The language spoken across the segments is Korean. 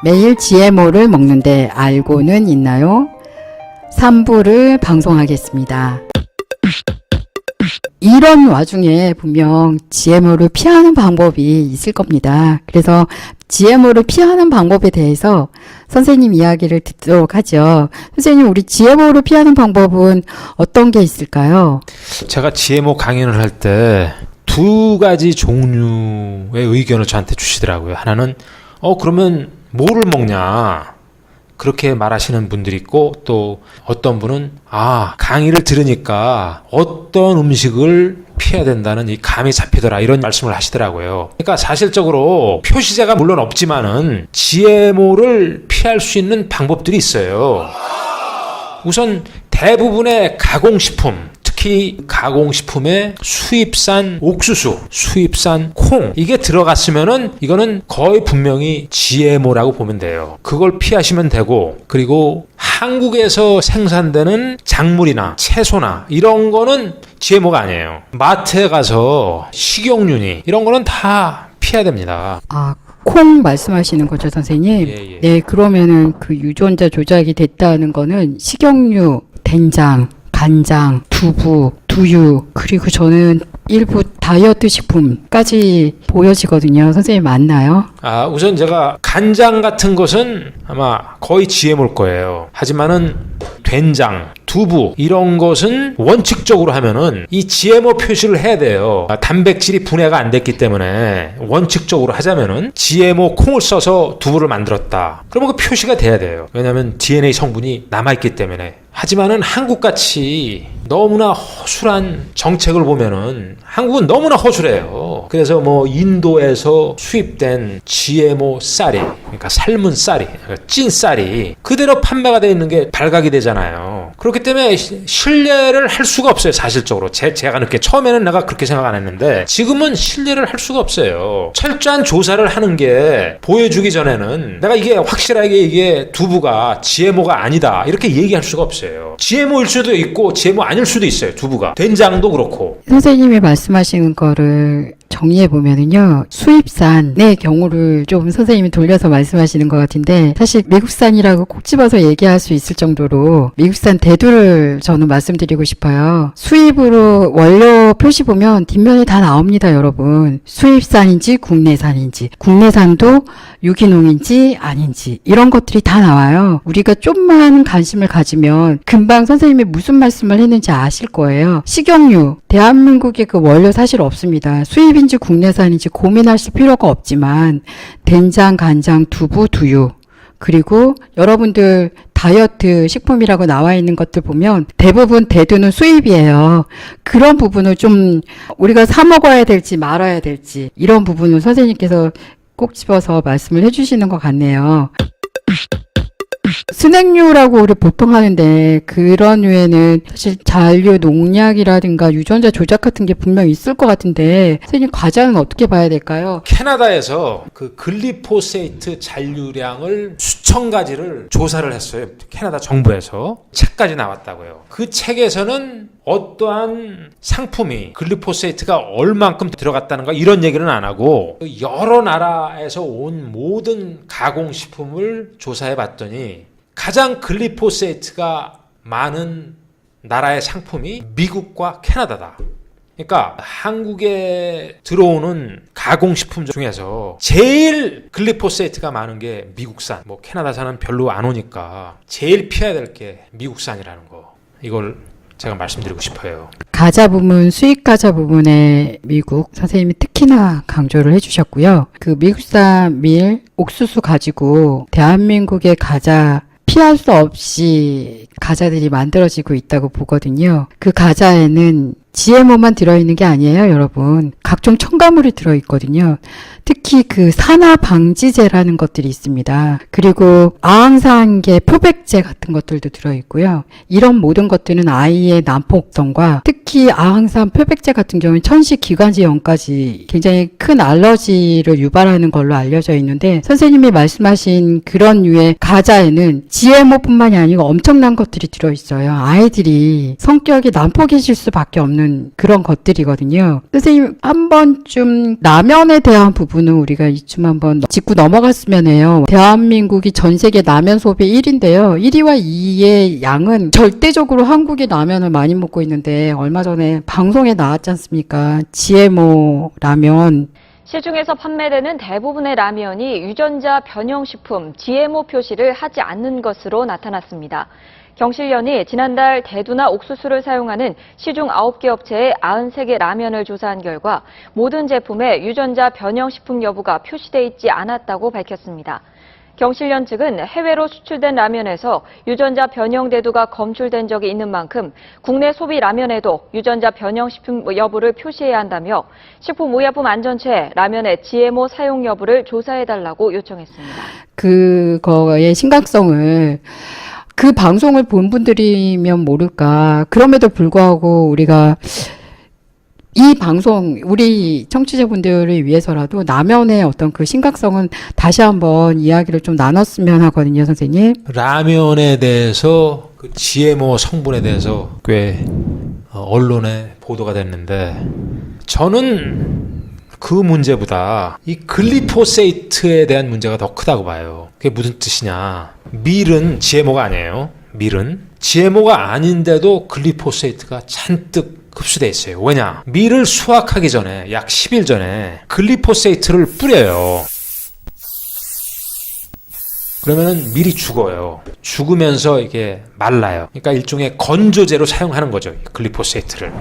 매일 GMO를 먹는데 알고는 있나요? 3부를 방송하겠습니다. 이런 와중에 분명 GMO를 피하는 방법이 있을 겁니다. 그래서 GMO를 피하는 방법에 대해서 선생님 이야기를 듣도록 하죠. 선생님, 우리 GMO를 피하는 방법은 어떤 게 있을까요? 제가 GMO 강연을 할 때 두 가지 종류의 의견을 저한테 주시더라고요. 하나는 그러면 뭐를 먹냐, 그렇게 말하시는 분들이 있고, 또 어떤 분은 강의를 들으니까 어떤 음식을 피해야 된다는 이 감이 잡히더라, 이런 말씀을 하시더라고요. 그러니까 사실적으로 표시제가 물론 없지만은 GMO를 피할 수 있는 방법들이 있어요. 우선 대부분의 가공식품, 특히 가공식품에 수입산 옥수수, 수입산 콩, 이게 들어갔으면은 이거는 거의 분명히 GMO라고 보면 돼요. 그걸 피하시면 되고, 그리고 한국에서 생산되는 작물이나 채소나 이런 거는 GMO가 아니에요. 마트에 가서 식용유니 이런 거는 다 피해야 됩니다. 콩 말씀하시는 거죠, 선생님? 예. 네, 그러면은 그 유전자 조작이 됐다는 거는 식용유, 된장, 간장, 두부, 두유, 그리고 저는 일부 다이어트 식품까지 보여지거든요. 선생님, 맞나요? 우선 제가 간장 같은 것은 아마 거의 GMO일 거예요. 하지만은 된장, 두부 이런 것은 원칙적으로 하면은 이 GMO 표시를 해야 돼요. 단백질이 분해가 안 됐기 때문에 원칙적으로 하자면은 GMO 콩을 써서 두부를 만들었다, 그러면 그 표시가 돼야 돼요. 왜냐하면 DNA 성분이 남아있기 때문에. 하지만은 한국같이 너무나 허술한 정책을 보면은 한국은 너무나 허술해요. 그래서 뭐 인도에서 수입된 GMO 쌀이, 그러니까 삶은 쌀이, 찐 쌀이 그대로 판매가 되어 있는 게 발각이 되잖아요. 그렇기 때문에 신뢰를 할 수가 없어요. 사실적으로 제가 느끼기에, 처음에는 내가 그렇게 생각 안 했는데 지금은 신뢰를 할 수가 없어요. 철저한 조사를 하는 게 보여주기 전에는 내가 이게 확실하게 이게 두부가 GMO가 아니다 이렇게 얘기할 수가 없어요. GMO일 수도 있고 GMO 아닐 수도 있어요. 두부가. 된장도 그렇고. 선생님이 말씀하시는 거를 정리해 보면은요, 수입산의 경우를 좀 선생님이 돌려서 말씀하시는 것 같은데, 사실 미국산이라고 꼭 집어서 얘기할 수 있을 정도로 미국산 대두를 저는 말씀드리고 싶어요. 수입으로 원료 표시 보면 뒷면에 다 나옵니다, 여러분. 수입산인지 국내산인지, 국내산도 유기농인지 아닌지 이런 것들이 다 나와요. 우리가 좀만 관심을 가지면 금방 선생님이 무슨 말씀을 했는지 아실 거예요. 식용유, 대한민국에 그 원료 사실 없습니다. 수입인지 국내산인지 고민하실 필요가 없지만 된장, 간장, 두부, 두유, 그리고 여러분들 다이어트 식품이라고 나와 있는 것들 보면 대부분 대두는 수입이에요. 그런 부분을 좀 우리가 사 먹어야 될지 말아야 될지, 이런 부분을 선생님께서 꼭 집어서 말씀을 해주시는 것 같네요. 순행류라고 우리 보통 하는데, 그런 류에는 사실 잔류 농약이라든가 유전자 조작 같은 게 분명 있을 것 같은데, 선생님, 과자는 어떻게 봐야 될까요? 캐나다에서 그 글리포세이트 잔류량을 수천 가지를 조사를 했어요. 캐나다 정부에서. 책까지 나왔다고요. 그 책에서는 어떠한 상품이 글리포세이트가 얼만큼 들어갔다는가 이런 얘기는 안 하고, 여러 나라에서 온 모든 가공식품을 조사해 봤더니 가장 글리포세이트가 많은 나라의 상품이 미국과 캐나다다. 그러니까 한국에 들어오는 가공식품 중에서 제일 글리포세이트가 많은 게 미국산, 뭐 캐나다산은 별로 안 오니까 제일 피해야 될 게 미국산이라는 거, 이걸 제가 말씀드리고 싶어요. 과자 부분, 수입 과자 부분에 미국 선생님이 특히나 강조를 해주셨고요. 그 미국산 밀, 옥수수 가지고 대한민국의 과자 피할 수 없이 과자들이 만들어지고 있다고 보거든요. 그 과자에는 GMO만 들어있는 게 아니에요, 여러분. 각종 첨가물이 들어있거든요. 특히 그 산화 방지제라는 것들이 있습니다. 그리고 아항산계 표백제 같은 것들도 들어있고요. 이런 모든 것들은 아이의 난폭성과 특히 특히 아항산 표백제 같은 경우는 천식기관지염까지 굉장히 큰 알러지를 유발하는 걸로 알려져 있는데 선생님이 말씀하신 그런 류의 과자에는 GMO뿐만이 아니고 엄청난 것들이 들어있어요. 아이들이 성격이 난폭해질 수밖에 없는 그런 것들이거든요. 선생님 한 번쯤 라면에 대한 부분은 우리가 이쯤 한번 짚고 넘어갔으면 해요. 대한민국이 전 세계 라면 소비 1위인데요. 1위와 2위의 양은 절대적으로 한국이 라면을 많이 먹고 있는데 얼마 전에 방송에 나왔지 않습니까? GMO 라면. 시중에서 판매되는 대부분의 라면이 유전자 변형식품 GMO 표시를 하지 않는 것으로 나타났습니다. 경실련이 지난달 대두나 옥수수를 사용하는 시중 9개 업체의 93개 라면을 조사한 결과 모든 제품에 유전자 변형식품 여부가 표시돼 있지 않았다고 밝혔습니다. 경실련 측은 해외로 수출된 라면에서 유전자 변형 대두가 검출된 적이 있는 만큼 국내 소비 라면에도 유전자 변형 식품 여부를 표시해야 한다며 식품의약품안전처에 라면의 GMO 사용 여부를 조사해달라고 요청했습니다. 그거의 심각성을 그 방송을 본 분들이면 모를까. 그럼에도 불구하고 우리가 이 방송 우리 청취자분들을 위해서라도 라면의 어떤 그 심각성은 다시 한번 이야기를 좀 나눴으면 하거든요, 선생님. 라면에 대해서 그 GMO 성분에 대해서 꽤 언론에 보도가 됐는데 저는 그 문제보다 이 글리포세이트에 대한 문제가 더 크다고 봐요. 그게 무슨 뜻이냐? 밀은 GMO가 아니에요. 밀은 GMO가 아닌데도 글리포세이트가 잔뜩 흡수돼 있어요. 왜냐? 밀을 수확하기 전에 약 10일 전에 글리포세이트를 뿌려요. 그러면은 밀이 죽어요. 죽으면서 이게 말라요. 그러니까 일종의 건조제로 사용하는 거죠. 글리포세이트를.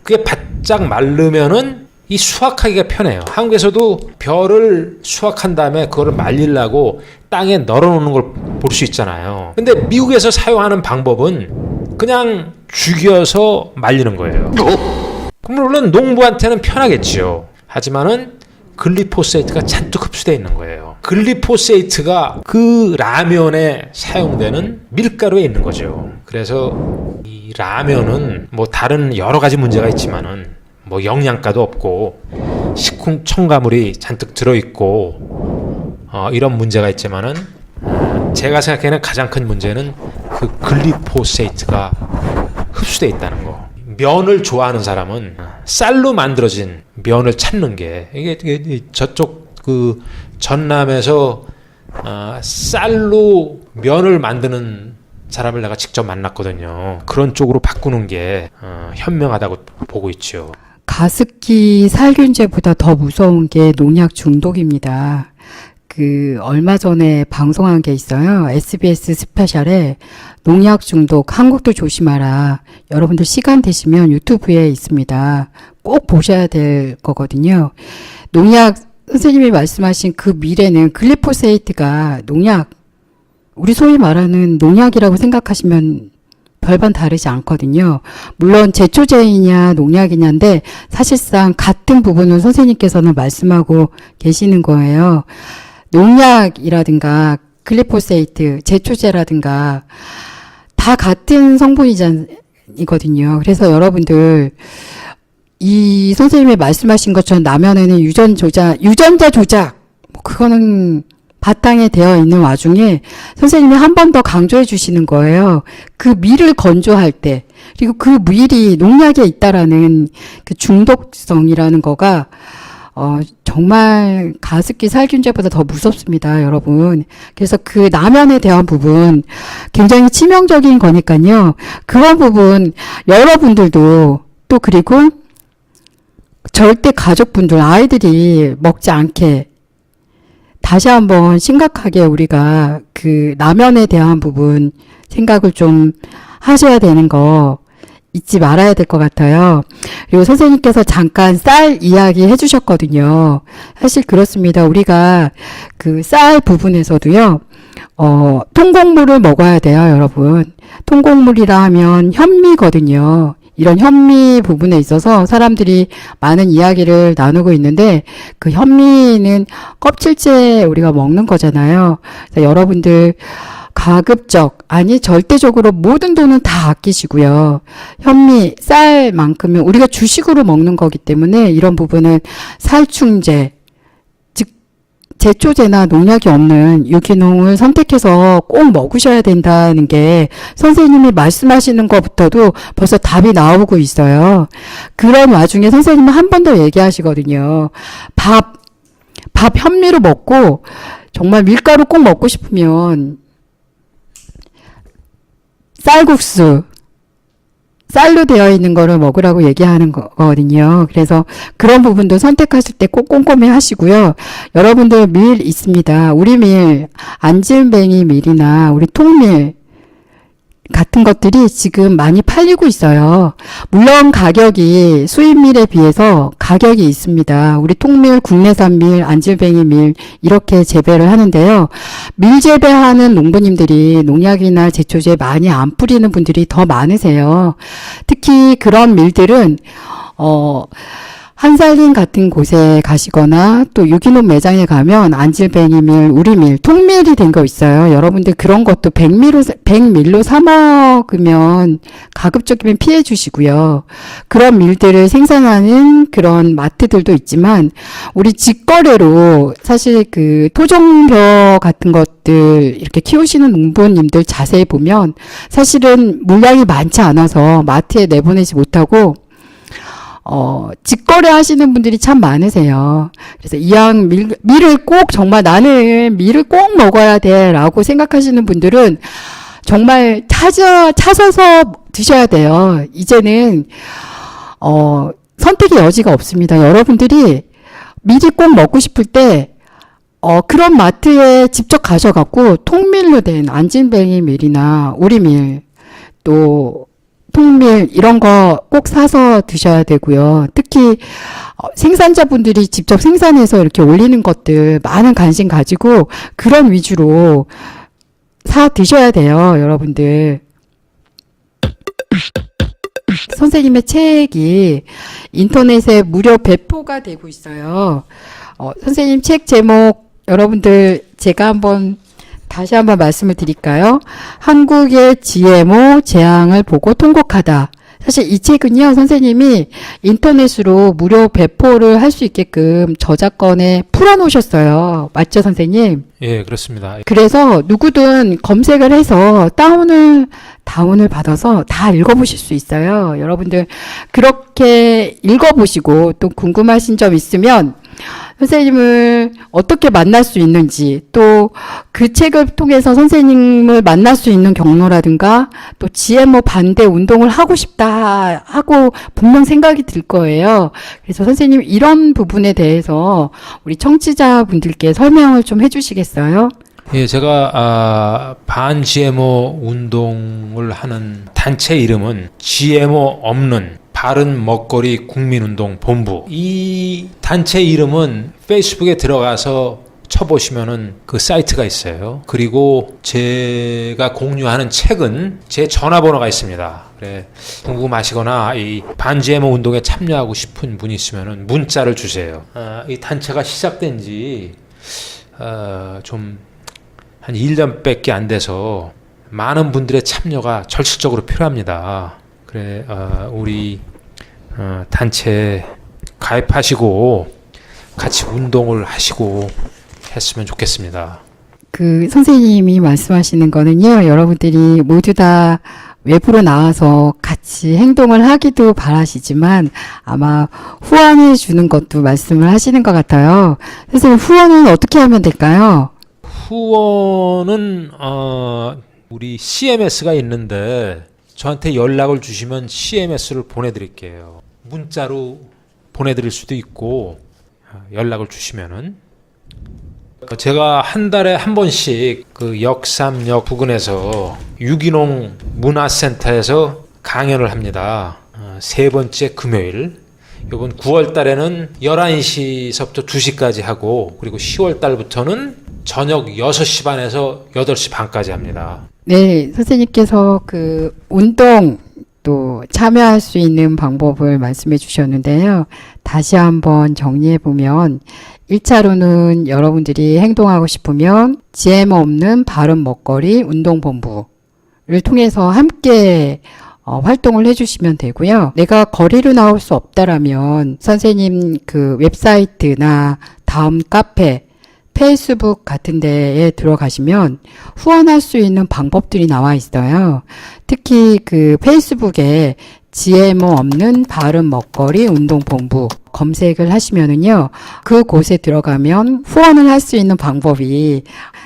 그게 바짝 마르면은 이 수확하기가 편해요. 한국에서도 벼를 수확한 다음에 그거를 말리려고 땅에 널어놓는 걸 볼 수 있잖아요. 근데 미국에서 사용하는 방법은 그냥 죽여서 말리는 거예요. 그럼 물론 농부한테는 편하겠지요. 하지만은 글리포세이트가 잔뜩 흡수되어 있는 거예요. 글리포세이트가 그 라면에 사용되는 밀가루에 있는 거죠. 그래서 이 라면은 뭐 다른 여러 가지 문제가 있지만은 뭐 영양가도 없고 식품 첨가물이 잔뜩 들어있고 이런 문제가 있지만은 제가 생각하는 가장 큰 문제는 그 글리포세이트가 흡수되어 있다는 거. 면을 좋아하는 사람은 쌀로 만들어진 면을 찾는 게 이게 저쪽 그 전남에서 쌀로 면을 만드는 사람을 내가 직접 만났거든요. 그런 쪽으로 바꾸는 게 현명하다고 보고 있죠. 가습기 살균제보다 더 무서운 게 농약 중독입니다. 얼마 전에 방송한 게 있어요. SBS 스페셜에 농약 중독, 한국도 조심하라. 여러분들 시간 되시면 유튜브에 있습니다. 꼭 보셔야 될 거거든요. 농약, 선생님이 말씀하신 그 밀에는 글리포세이트가 농약, 우리 소위 말하는 농약이라고 생각하시면 별반 다르지 않거든요. 물론 제초제이냐 농약이냐인데 사실상 같은 부분을 선생님께서는 말씀하고 계시는 거예요. 농약이라든가 글리포세이트, 제초제라든가 다 같은 성분이거든요. 그래서 여러분들 이 선생님이 말씀하신 것처럼 라면에는 유전자 조작, 그거는 바탕에 되어 있는 와중에 선생님이 한 번 더 강조해 주시는 거예요. 그 밀을 건조할 때, 그리고 그 밀이 농약에 있다라는 그 중독성이라는 거가 정말 가습기 살균제보다 더 무섭습니다, 여러분. 그래서 그 라면에 대한 부분 굉장히 치명적인 거니까요. 그런 부분 여러분들도 또 그리고 절대 가족분들, 아이들이 먹지 않게 다시 한번 심각하게 우리가 그 라면에 대한 부분 생각을 좀 하셔야 되는 거 잊지 말아야 될 것 같아요. 그리고 선생님께서 잠깐 쌀 이야기 해주셨거든요. 사실 그렇습니다. 우리가 그 쌀 부분에서도요, 통곡물을 먹어야 돼요, 여러분. 통곡물이라 하면 현미거든요. 이런 현미 부분에 있어서 사람들이 많은 이야기를 나누고 있는데 그 현미는 껍질째 우리가 먹는 거잖아요. 그래서 여러분들 가급적, 아니 절대적으로 모든 돈은 다 아끼시고요. 현미, 쌀만큼은 우리가 주식으로 먹는 거기 때문에 이런 부분은 살충제, 즉 제초제나 농약이 없는 유기농을 선택해서 꼭 먹으셔야 된다는 게 선생님이 말씀하시는 것부터도 벌써 답이 나오고 있어요. 그런 와중에 선생님은 한 번 더 얘기하시거든요. 밥 현미로 먹고 정말 밀가루 꼭 먹고 싶으면 쌀국수, 쌀로 되어 있는 거를 먹으라고 얘기하는 거거든요. 그래서 그런 부분도 선택하실 때 꼭 꼼꼼히 하시고요. 여러분들 밀 있습니다. 우리 밀, 안진뱅이 밀이나 우리 통밀 같은 것들이 지금 많이 팔리고 있어요. 물론 가격이 수입밀에 비해서 가격이 있습니다. 우리 통밀, 국내산 밀, 안질뱅이 밀 이렇게 재배를 하는데요. 밀 재배하는 농부님들이 농약이나 제초제 많이 안 뿌리는 분들이 더 많으세요. 특히 그런 밀들은 한살림 같은 곳에 가시거나 또 유기농 매장에 가면 안질뱅이밀, 우리밀, 통밀이 된 거 있어요. 여러분들 그런 것도 100밀로 사 먹으면 가급적이면 피해 주시고요. 그런 밀들을 생산하는 그런 마트들도 있지만 우리 직거래로 사실 그 토종벼 같은 것들 이렇게 키우시는 농부님들 자세히 보면 사실은 물량이 많지 않아서 마트에 내보내지 못하고 직거래 하시는 분들이 참 많으세요. 그래서 이왕 밀을 꼭 정말 나는 밀을 꼭 먹어야 돼 라고 생각하시는 분들은 정말 찾아서 드셔야 돼요. 이제는, 선택의 여지가 없습니다. 여러분들이 밀이 꼭 먹고 싶을 때, 그런 마트에 직접 가셔갖고 통밀로 된 안진뱅이 밀이나 우리밀, 또 통밀 이런 거 꼭 사서 드셔야 되고요. 특히 생산자분들이 직접 생산해서 이렇게 올리는 것들 많은 관심 가지고 그런 위주로 사 드셔야 돼요, 여러분들. 선생님의 책이 인터넷에 무료 배포가 되고 있어요. 선생님 책 제목 여러분들 제가 다시 한번 말씀을 드릴까요? 한국의 GMO 재앙을 보고 통곡하다. 사실 이 책은요, 선생님이 인터넷으로 무료 배포를 할 수 있게끔 저작권에 풀어놓으셨어요. 맞죠, 선생님? 예, 그렇습니다. 그래서 누구든 검색을 해서 다운을 받아서 다 읽어보실 수 있어요. 여러분들 그렇게 읽어보시고 또 궁금하신 점 있으면 선생님을 어떻게 만날 수 있는지 또 그 책을 통해서 선생님을 만날 수 있는 경로라든가 또 GMO 반대 운동을 하고 싶다 하고 분명 생각이 들 거예요. 그래서 선생님 이런 부분에 대해서 우리 청취자분들께 설명을 좀 해주시겠어요? 예, 제가 반 GMO 운동을 하는 단체 이름은 GMO 없는 바른 먹거리 국민운동 본부. 이 단체 이름은 페이스북에 들어가서 쳐보시면은 그 사이트가 있어요. 그리고 제가 공유하는 책은 제 전화번호가 있습니다. 그래, 궁금하시거나 이 반 GMO 운동에 참여하고 싶은 분이 있으면은 문자를 주세요. 이 단체가 시작된 지 좀 한 1년밖에 안 돼서 많은 분들의 참여가 절실적으로 필요합니다. 그래, 우리 단체에 가입하시고 같이 운동을 하시고 했으면 좋겠습니다. 그 선생님이 말씀하시는 거는요, 여러분들이 모두 다 외부로 나와서 같이 행동을 하기도 바라시지만 아마 후원해 주는 것도 말씀을 하시는 것 같아요. 선생님, 후원은 어떻게 하면 될까요? 후원은 우리 CMS가 있는데 저한테 연락을 주시면 CMS를 보내드릴게요. 문자로 보내드릴 수도 있고 연락을 주시면은 제가 한 달에 한 번씩 그 역삼역 부근에서 유기농 문화센터에서 강연을 합니다. 세 번째 금요일. 이번 9월 달에는 11시서부터 2시까지 하고 그리고 10월 달부터는 저녁 6시 반에서 8시 반까지 합니다. 네, 선생님께서 그 운동 또 참여할 수 있는 방법을 말씀해 주셨는데요. 다시 한번 정리해 보면 1차로는 여러분들이 행동하고 싶으면 GMO 없는 바른 먹거리 운동본부를 통해서 함께 활동을 해주시면 되고요. 내가 거리로 나올 수 없다라면 선생님 그 웹사이트나 다음 카페, 페이스북 같은 데에 들어가시면 후원할 수 있는 방법들이 나와 있어요. 특히 그 페이스북에 GMO 없는 바른 먹거리 운동본부 검색을 하시면은요, 그곳에 들어가면 후원을 할 수 있는 방법이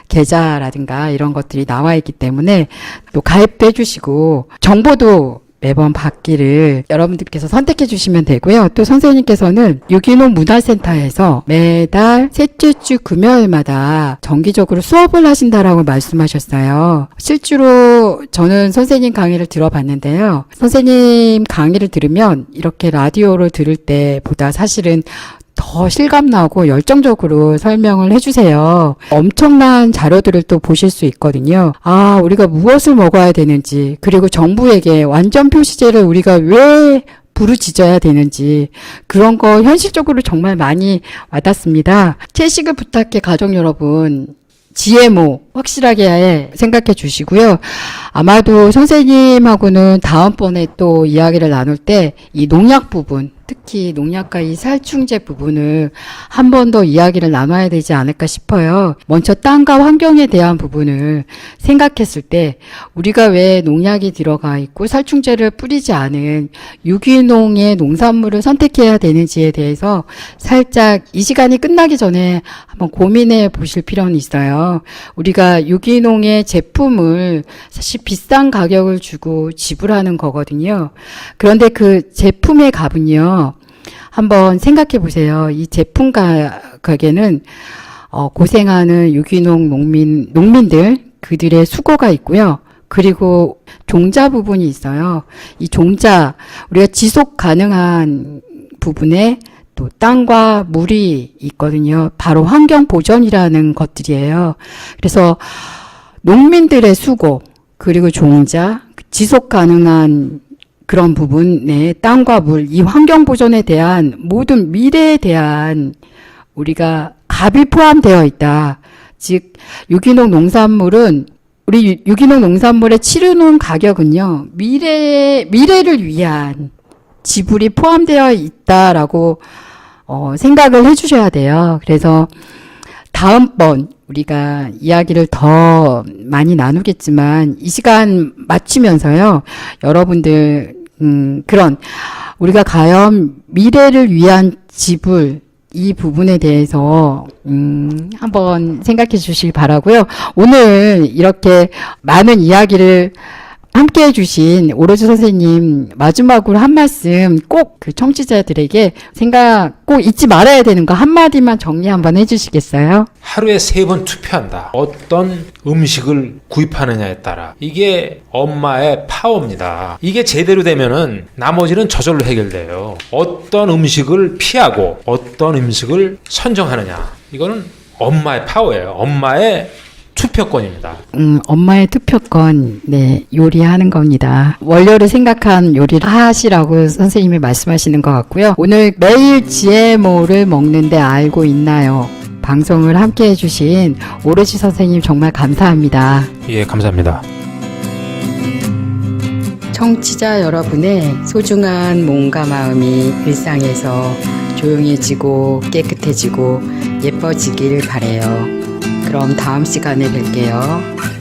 계좌라든가 이런 것들이 나와 있기 때문에 또 가입도 해주시고 정보도 매번 받기를 여러분들께서 선택해 주시면 되고요. 또 선생님께서는 유기농 문화센터에서 매달 셋째 주 금요일마다 정기적으로 수업을 하신다라고 말씀하셨어요. 실제로 저는 선생님 강의를 들어봤는데요. 선생님 강의를 들으면 이렇게 라디오로 들을 때보다 사실은 더 실감나고 열정적으로 설명을 해주세요. 엄청난 자료들을 또 보실 수 있거든요. 아, 우리가 무엇을 먹어야 되는지, 그리고 정부에게 완전 표시제를 우리가 왜 부르짖어야 되는지, 그런 거 현실적으로 정말 많이 와닿습니다. 채식을 부탁해 가족 여러분, GMO 확실하게 생각해 주시고요. 아마도 선생님하고는 다음번에 또 이야기를 나눌 때 이 농약 부분, 특히 농약과 이 살충제 부분을 한 번 더 이야기를 나눠야 되지 않을까 싶어요. 먼저 땅과 환경에 대한 부분을 생각했을 때 우리가 왜 농약이 들어가 있고 살충제를 뿌리지 않은 유기농의 농산물을 선택해야 되는지에 대해서 살짝 이 시간이 끝나기 전에 한번 고민해 보실 필요는 있어요. 우리가 유기농의 제품을 사실 비싼 가격을 주고 지불하는 거거든요. 그런데 그 제품의 값은요, 한번 생각해 보세요. 이 제품 가격에는 고생하는 유기농 농민들, 그들의 수고가 있고요. 그리고 종자 부분이 있어요. 이 종자, 우리가 지속 가능한 부분에 또 땅과 물이 있거든요. 바로 환경 보전이라는 것들이에요. 그래서 농민들의 수고, 그리고 종자, 지속 가능한 그런 부분에 땅과 물, 이 환경 보존에 대한 모든 미래에 대한 우리가 값이 포함되어 있다. 즉, 유기농 농산물은 우리 유기농 농산물에 치르는 가격은요, 미래를 위한 지불이 포함되어 있다라고 생각을 해주셔야 돼요. 그래서 다음번 우리가 이야기를 더 많이 나누겠지만 이 시간 맞추면서요, 여러분들 그런 우리가 과연 미래를 위한 지불, 이 부분에 대해서 한번 생각해 주시기 바라고요. 오늘 이렇게 많은 이야기를 함께 해주신 오로지 선생님, 마지막으로 한 말씀 꼭 그 청취자들에게 생각 꼭 잊지 말아야 되는 거 한마디만 정리 한번 해주시겠어요? 하루에 3번 투표한다. 어떤 음식을 구입하느냐에 따라. 이게 엄마의 파워입니다. 이게 제대로 되면은 나머지는 저절로 해결돼요. 어떤 음식을 피하고 어떤 음식을 선정하느냐. 이거는 엄마의 파워예요. 엄마의 투표권입니다. 엄마의 투표권, 네, 요리하는 겁니다. 원료를 생각한 요리를 하시라고 선생님이 말씀하시는 것 같고요. 오늘 매일 GMO를 먹는데 알고 있나요? 방송을 함께 해주신 오로지 선생님 정말 감사합니다. 예, 감사합니다. 청취자 여러분의 소중한 몸과 마음이 일상에서 조용해지고 깨끗해지고 예뻐지길 바래요. 그럼 다음 시간에 뵐게요.